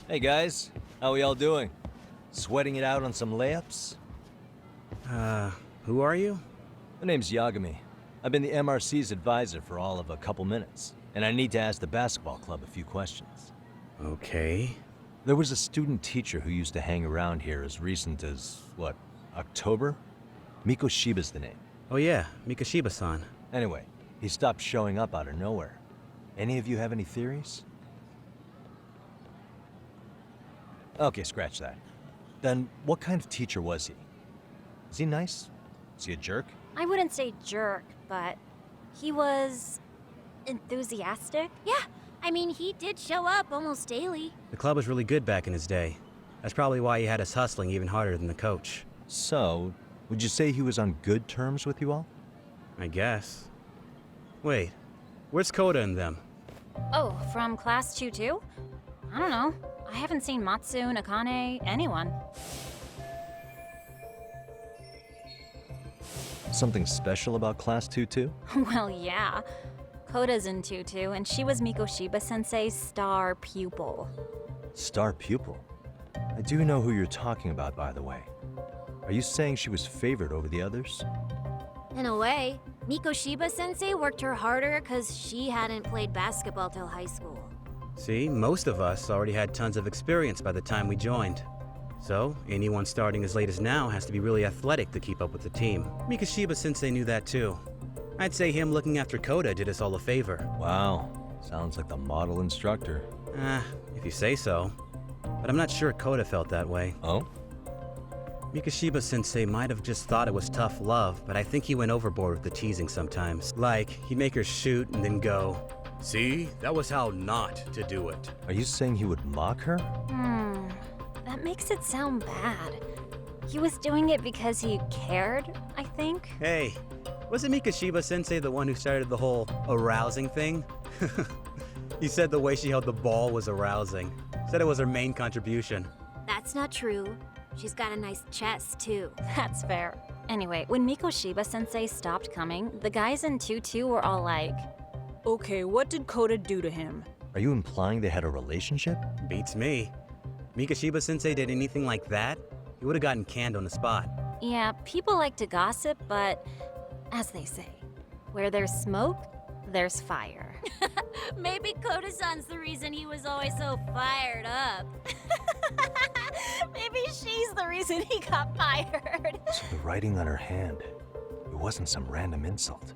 Hey guys, how we all doing? Sweating it out on some layups? Who are you? My name's Yagami. I've been the MRC's advisor for all of a couple minutes, and I need to ask the basketball club a few questions. Okay. There was a student teacher who used to hang around here as recent as, what, October? Miko Shiba's the name. Oh yeah, Mikashiba-san. Anyway, he stopped showing up out of nowhere. Any of you have any theories? Okay, scratch that. Then, what kind of teacher was he? Is he nice? Is he a jerk? I wouldn't say jerk, but he was enthusiastic. Yeah, I mean, he did show up almost daily. The club was really good back in his day. That's probably why he had us hustling even harder than the coach. So, would you say he was on good terms with you all? I guess. Wait, where's Koda and them? Oh, from class 2 too? I don't know. I haven't seen Matsu, Nakane, anyone. Something special about Class 2 too? Well, yeah. Koda's in 2-2, and she was Miko Shiba-sensei's star pupil. Star pupil? I do know who you're talking about, by the way. Are you saying she was favored over the others? In a way, Miko Shiba-sensei worked her harder because she hadn't played basketball till high school. See, most of us already had tons of experience by the time we joined. So, anyone starting as late as now has to be really athletic to keep up with the team. Mikashiba-sensei knew that too. I'd say him looking after Koda did us all a favor. Wow, sounds like the model instructor. If you say so. But I'm not sure Koda felt that way. Oh? Mikashiba-sensei might have just thought it was tough love, but I think he went overboard with the teasing sometimes. Like, he'd make her shoot and then go, "See, that was how not to do it." Are you saying he would mock her? That makes it sound bad. He was doing it because he cared, I think. Hey, wasn't Mikashiba-sensei the one who started the whole arousing thing? He said the way she held the ball was arousing. Said it was her main contribution. That's not true. She's got a nice chest, too. That's fair. Anyway, when Miko Shiba-sensei stopped coming, the guys in 2-2 were all like, Okay, what did Koda do to him? Are you implying they had a relationship? Beats me. Mikashiba-sensei did anything like that, he would have gotten canned on the spot. yeah, people like to gossip, but as they say, where there's smoke, there's fire. Maybe Koda-san's the reason he was always so fired up. Maybe she's the reason he got fired. So the writing on her hand, it wasn't some random insult.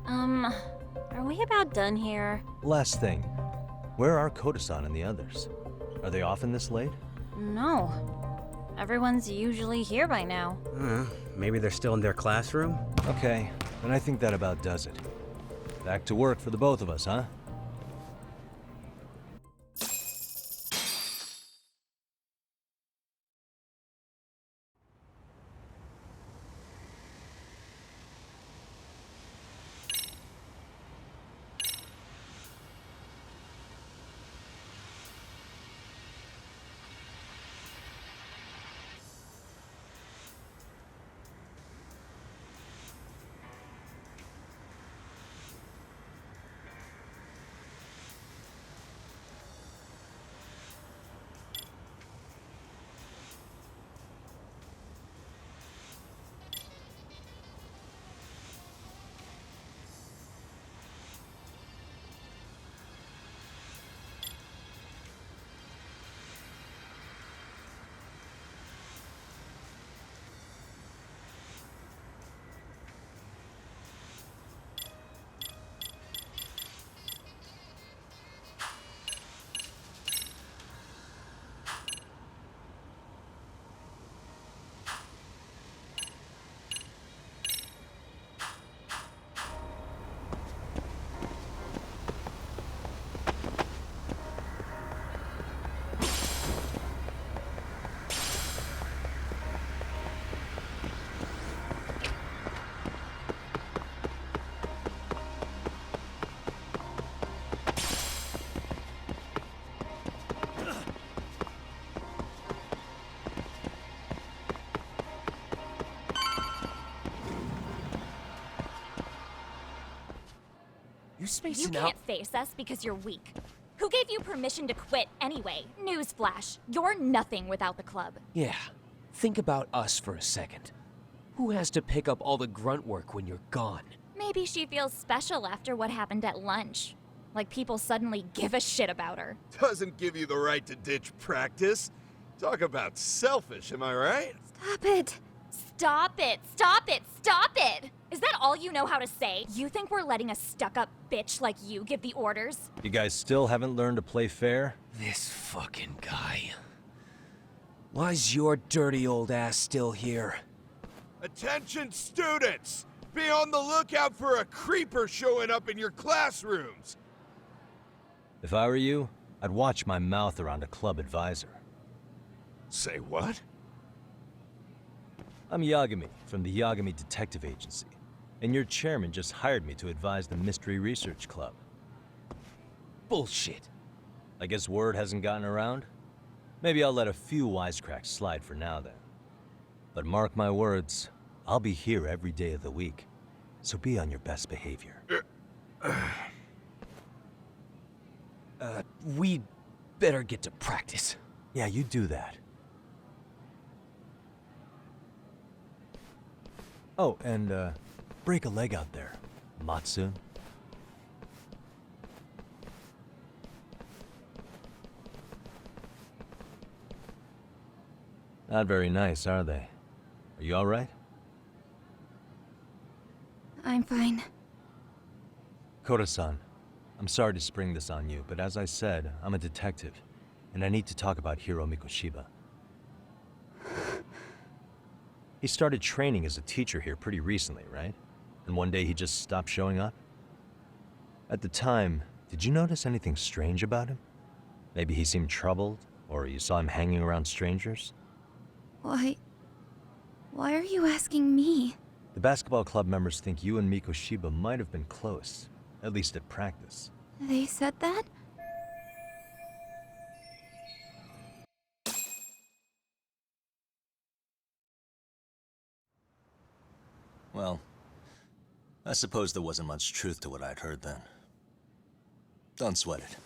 Are we about done here? Last thing, where are Koda-san and the others? Are they often this late? No. Everyone's usually here by now. Maybe they're still in their classroom? Okay, then I think that about does it. Back to work for the both of us, huh? You You spacing out? can't face us because you're weak. Who gave you permission to quit anyway? Newsflash, you're nothing without the club. Yeah, think about us for a second. Who has to pick up all the grunt work when you're gone? Maybe she feels special after what happened at lunch. Like people suddenly give a shit about her. Doesn't give you the right to ditch practice. Talk about selfish, am I right? Stop it. Stop it! Stop it! Stop it! Is that all you know how to say? You think we're letting a stuck-up bitch like you give the orders? You guys still haven't learned to play fair? This fucking guy. Why's your dirty old ass still here? Attention students! Be on the lookout for a creeper showing up in your classrooms! If I were you, I'd watch my mouth around a club advisor. Say what? I'm Yagami from the Yagami Detective Agency, and your chairman just hired me to advise the Mystery Research Club. Bullshit. I guess word hasn't gotten around? Maybe I'll let a few wisecracks slide for now then. But mark my words, I'll be here every day of the week, so be on your best behavior. We better get to practice. Yeah, you do that. Oh, and break a leg out there, Matsu. Not very nice, are they? Are you all right? I'm fine. Koda-san, I'm sorry to spring this on you, but as I said, I'm a detective, and I need to talk about Hiro Mikoshiba. He started training as a teacher here pretty recently, right? And one day he just stopped showing up? At the time, did you notice anything strange about him? Maybe he seemed troubled, or you saw him hanging around strangers? Why are you asking me? The basketball club members think you and Mikoshiba might have been close, at least at practice. They said that? Well, I suppose there wasn't much truth to what I'd heard then. Don't sweat it.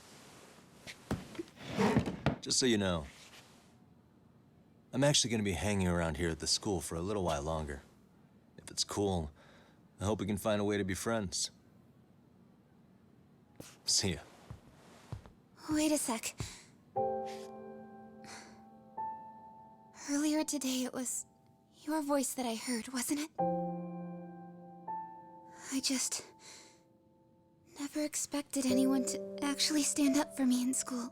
Just so you know, I'm actually going to be hanging around here at the school for a little while longer. If it's cool, I hope we can find a way to be friends. See ya. Wait a sec. Earlier today, it was your voice that I heard, wasn't it? I just never expected anyone to actually stand up for me in school.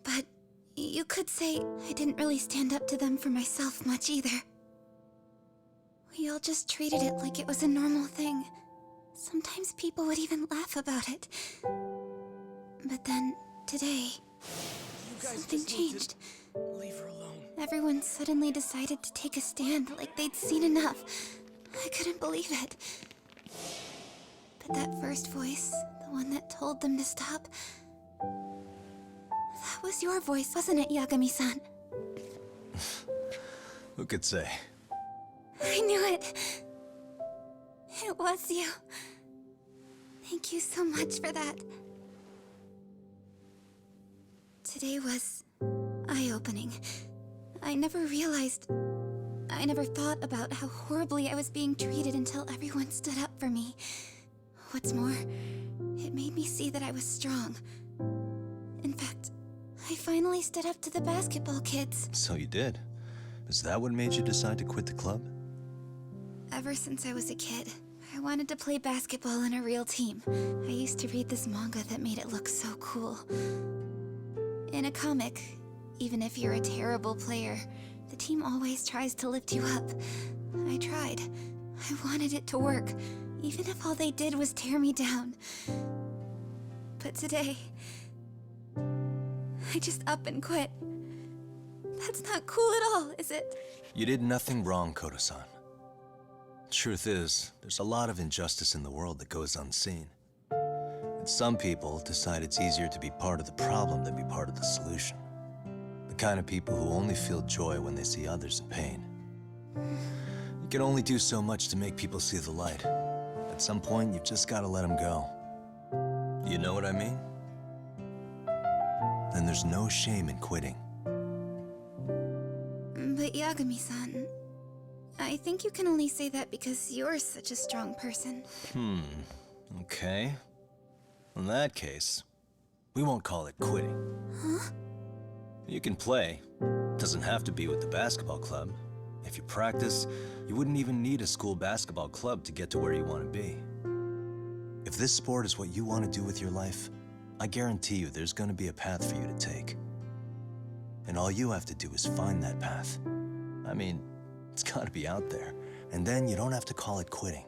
But you could say I didn't really stand up to them for myself much either. We all just treated it like it was a normal thing. Sometimes people would even laugh about it. But then, today, something changed. Leave her alone. Everyone suddenly decided to take a stand like they'd seen enough. I couldn't believe it. But that first voice, the one that told them to stop, that was your voice, wasn't it, Yagami-san? Who could say? I knew it. It was you. Thank you so much for that. Today was eye-opening. I never thought about how horribly I was being treated until everyone stood up for me. What's more, it made me see that I was strong. In fact, I finally stood up to the basketball kids. So you did. Is that what made you decide to quit the club? Ever since I was a kid, I wanted to play basketball in a real team. I used to read this manga that made it look so cool. In a comic, even if you're a terrible player, the team always tries to lift you up. I tried. I wanted it to work, even if all they did was tear me down. But today, I just up and quit. That's not cool at all, is it? You did nothing wrong, Koda-san. Truth is, there's a lot of injustice in the world that goes unseen. And some people decide it's easier to be part of the problem than be part of the solution. The kind of people who only feel joy when they see others in pain. You can only do so much to make people see the light. At some point, you've just got to let them go. You know what I mean? then there's no shame in quitting. But Yagami-san, I think you can only say that because you're such a strong person. Okay. In that case, we won't call it quitting. Huh? You can play. Doesn't have to be with the basketball club. If you practice, you wouldn't even need a school basketball club to get to where you want to be. If this sport is what you want to do with your life, I guarantee you there's going to be a path for you to take. And all you have to do is find that path. I mean, it's got to be out there. And then you don't have to call it quitting.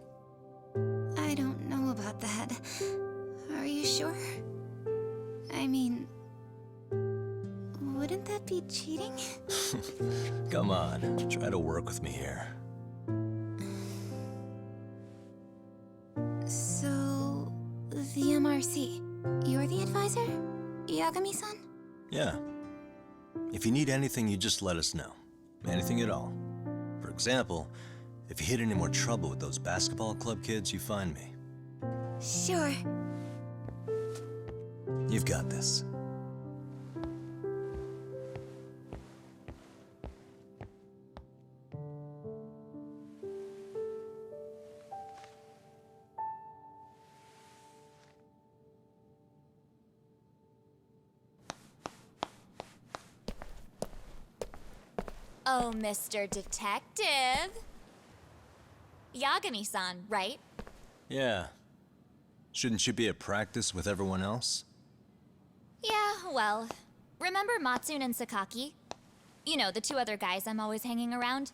I don't know about that. Are you sure? I mean, wouldn't that be cheating? Come on, try to work with me here. So, the MRC, you're the advisor? Yagami-san? Yeah. If you need anything, you just let us know. Anything at all. For example, if you hit any more trouble with those basketball club kids, you find me. Sure. You've got this. Oh, Mr. Detective. Yagami-san, right? Yeah. Shouldn't you be at practice with everyone else? Yeah, well, remember Matsune and Sakaki? You know, the two other guys I'm always hanging around?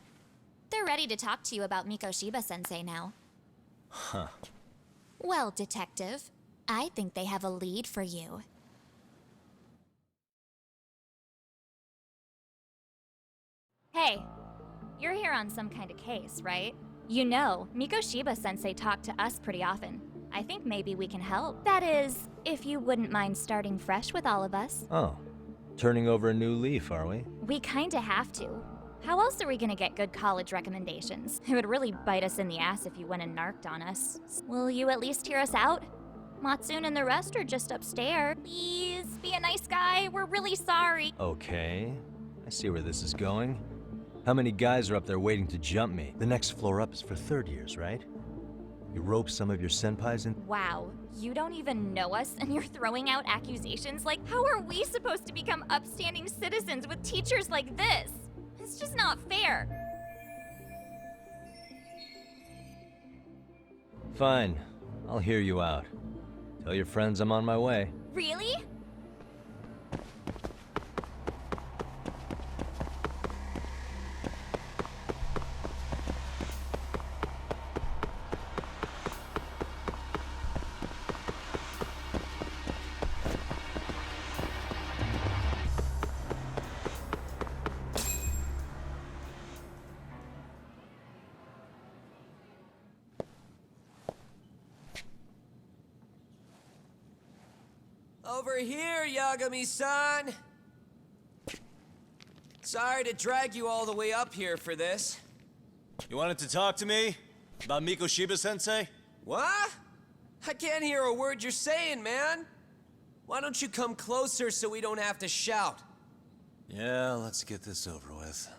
They're ready to talk to you about Mikoshiba-sensei now. Huh. Well, Detective, I think they have a lead for you. Hey, you're here on some kind of case, right? You know, Mikoshiba-sensei talked to us pretty often. I think maybe we can help. That is, if you wouldn't mind starting fresh with all of us. Oh. Turning over a new leaf, are we? We kinda have to. How else are we gonna get good college recommendations? It would really bite us in the ass if you went and narked on us. Will you at least hear us out? Matsune and the rest are just upstairs. Please, be a nice guy. We're really sorry. Okay. I see where this is going. How many guys are up there waiting to jump me? The next floor up is for third years, right? You rope some of your senpais in? Wow, you don't even know us and you're throwing out accusations? Like, how are we supposed to become upstanding citizens with teachers like this? It's just not fair. Fine. I'll hear you out. Tell your friends I'm on my way. Really? Over here, Yagami-san! Sorry to drag you all the way up here for this. You wanted to talk to me? About Mikoshiba-sensei? What? I can't hear a word you're saying, man. Why don't you come closer so we don't have to shout? Yeah, let's get this over with.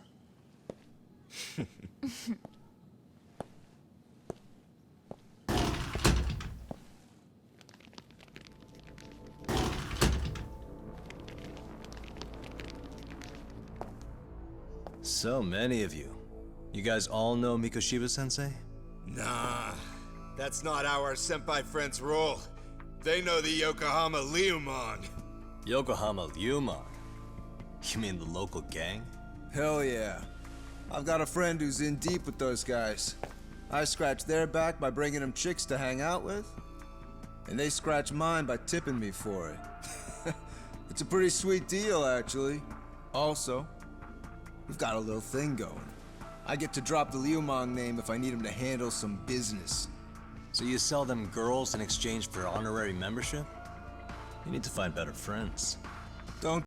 So many of you. You guys all know Mikoshiba-sensei? Nah, that's not how our senpai friends roll. They know the Yokohama Liumon. Yokohama Liumon? You mean the local gang? Hell yeah. I've got a friend who's in deep with those guys. I scratch their back by bringing them chicks to hang out with, and they scratch mine by tipping me for it. It's a pretty sweet deal, actually. Also, we've got a little thing going. I get to drop the Liumon name if I need him to handle some business. So you sell them girls in exchange for honorary membership? You need to find better friends. Don't